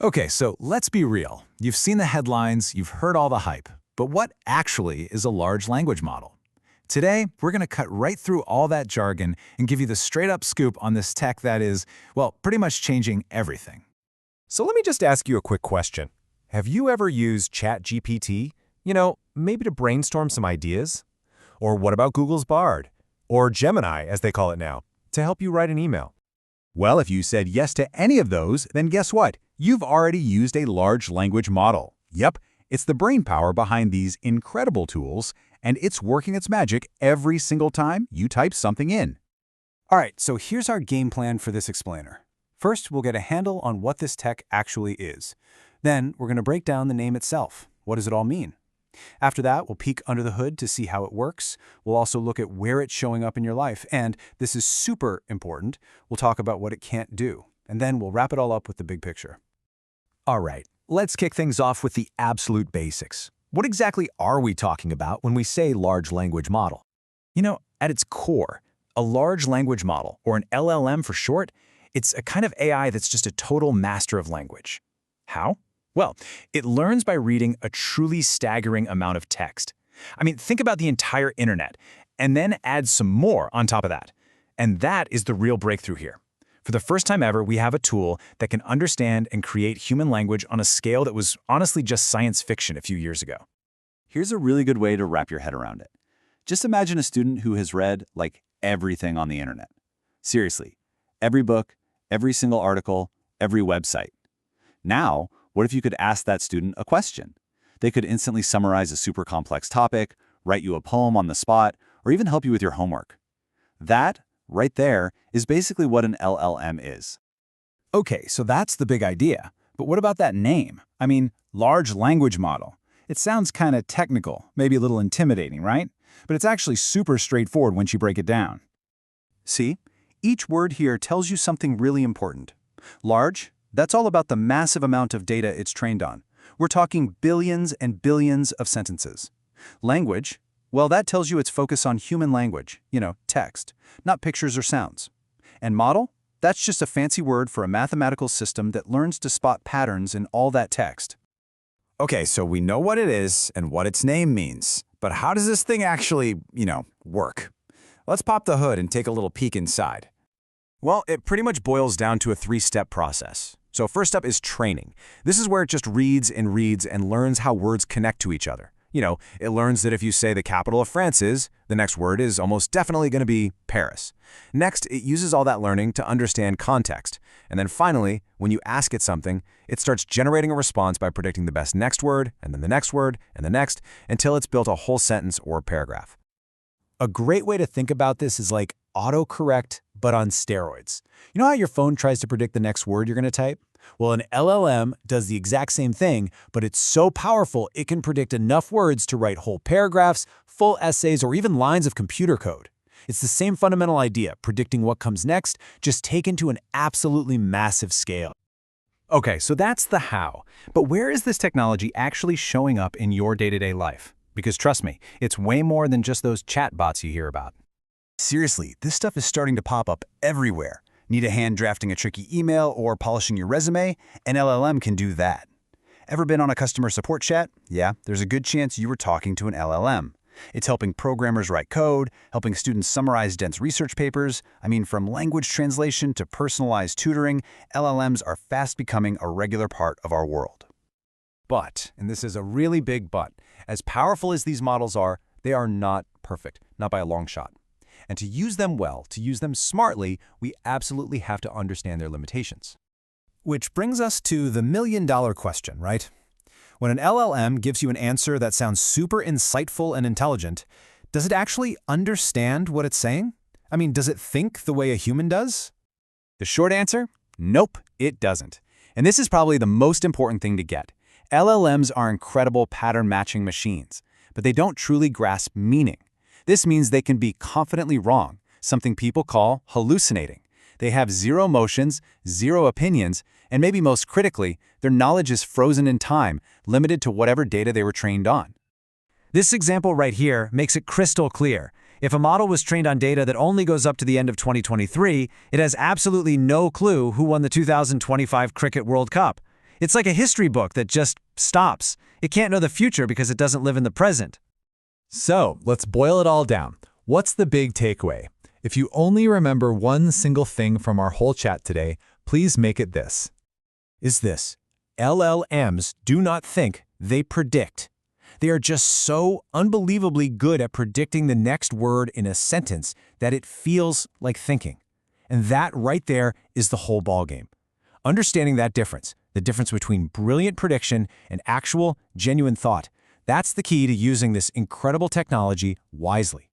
Okay, so let's be real. You've seen the headlines, you've heard all the hype, but what actually is a large language model? Today, we're going to cut right through all that jargon and give you the straight-up scoop on this tech that is, well, pretty much changing everything. So let me just ask you a quick question. Have you ever used ChatGPT? Maybe to brainstorm some ideas? Or what about Google's Bard? Or Gemini, as they call it now, to help you write an email? Well, if you said yes to any of those, then guess what? You've already used a large language model. Yep, it's the brainpower behind these incredible tools, and it's working its magic every single time you type something in. All right, so here's our game plan for this explainer. First, we'll get a handle on what this tech actually is. Then, we're going to break down the name itself. What does it all mean? After that, we'll peek under the hood to see how it works. We'll also look at where it's showing up in your life. And this is super important. We'll talk about what it can't do. And then we'll wrap it all up with the big picture. All right, let's kick things off with the absolute basics. What exactly are we talking about when we say large language model? At its core, a large language model, or an LLM for short, it's a kind of AI that's just a total master of language. How? Well, it learns by reading a truly staggering amount of text. Think about the entire internet, and then add some more on top of that. And that is the real breakthrough here. For the first time ever, we have a tool that can understand and create human language on a scale that was honestly just science fiction a few years ago. Here's a really good way to wrap your head around it. Just imagine a student who has read, everything on the internet. Seriously, every book, every single article, every website. Now, what if you could ask that student a question? They could instantly summarize a super complex topic, write you a poem on the spot, or even help you with your homework. That, right there, is basically what an LLM is. Okay, so that's the big idea. But what about that name? Large language model. It sounds kind of technical, maybe a little intimidating, right? But it's actually super straightforward once you break it down. See? Each word here tells you something really important. Large, that's all about the massive amount of data it's trained on. We're talking billions and billions of sentences. Language, well, that tells you it's focused on human language, text, not pictures or sounds. And model, that's just a fancy word for a mathematical system that learns to spot patterns in all that text. Okay, so we know what it is and what its name means. But how does this thing actually, work? Let's pop the hood and take a little peek inside. Well, it pretty much boils down to a three-step process. So first up is training. This is where it just reads and learns how words connect to each other. It learns that if you say the capital of France is, the next word is almost definitely going to be Paris. Next, it uses all that learning to understand context. And then finally, when you ask it something, it starts generating a response by predicting the best next word, and then the next word, and the next, until it's built a whole sentence or paragraph. A great way to think about this is like autocorrect, but on steroids. You know how your phone tries to predict the next word you're going to type? Well, an LLM does the exact same thing, but it's so powerful it can predict enough words to write whole paragraphs, full essays, or even lines of computer code. It's the same fundamental idea, predicting what comes next, just taken to an absolutely massive scale. Okay, so that's the how. But where is this technology actually showing up in your day-to-day life? Because trust me, it's way more than just those chatbots you hear about. Seriously, this stuff is starting to pop up everywhere. Need a hand drafting a tricky email or polishing your resume? An LLM can do that. Ever been on a customer support chat? Yeah, there's a good chance you were talking to an LLM. It's helping programmers write code, helping students summarize dense research papers. From language translation to personalized tutoring, LLMs are fast becoming a regular part of our world. But, and this is a really big but, as powerful as these models are, they are not perfect, not by a long shot. And to use them well, to use them smartly, we absolutely have to understand their limitations. Which brings us to the million-dollar question, right? When an LLM gives you an answer that sounds super insightful and intelligent, does it actually understand what it's saying? Does it think the way a human does? The short answer? Nope, it doesn't. And this is probably the most important thing to get. LLMs are incredible pattern-matching machines, but they don't truly grasp meaning. This means they can be confidently wrong, something people call hallucinating. They have zero emotions, zero opinions, and maybe most critically, their knowledge is frozen in time, limited to whatever data they were trained on. This example right here makes it crystal clear. If a model was trained on data that only goes up to the end of 2023, it has absolutely no clue who won the 2025 Cricket World Cup. It's like a history book that just stops. It can't know the future because it doesn't live in the present. So, let's boil it all down. What's the big takeaway? If you only remember one single thing from our whole chat today, please make it this. Is this: LLMs do not think, they predict. They are just so unbelievably good at predicting the next word in a sentence that it feels like thinking. And that right there is the whole ballgame. Understanding that difference, the difference between brilliant prediction and actual, genuine thought, that's the key to using this incredible technology wisely.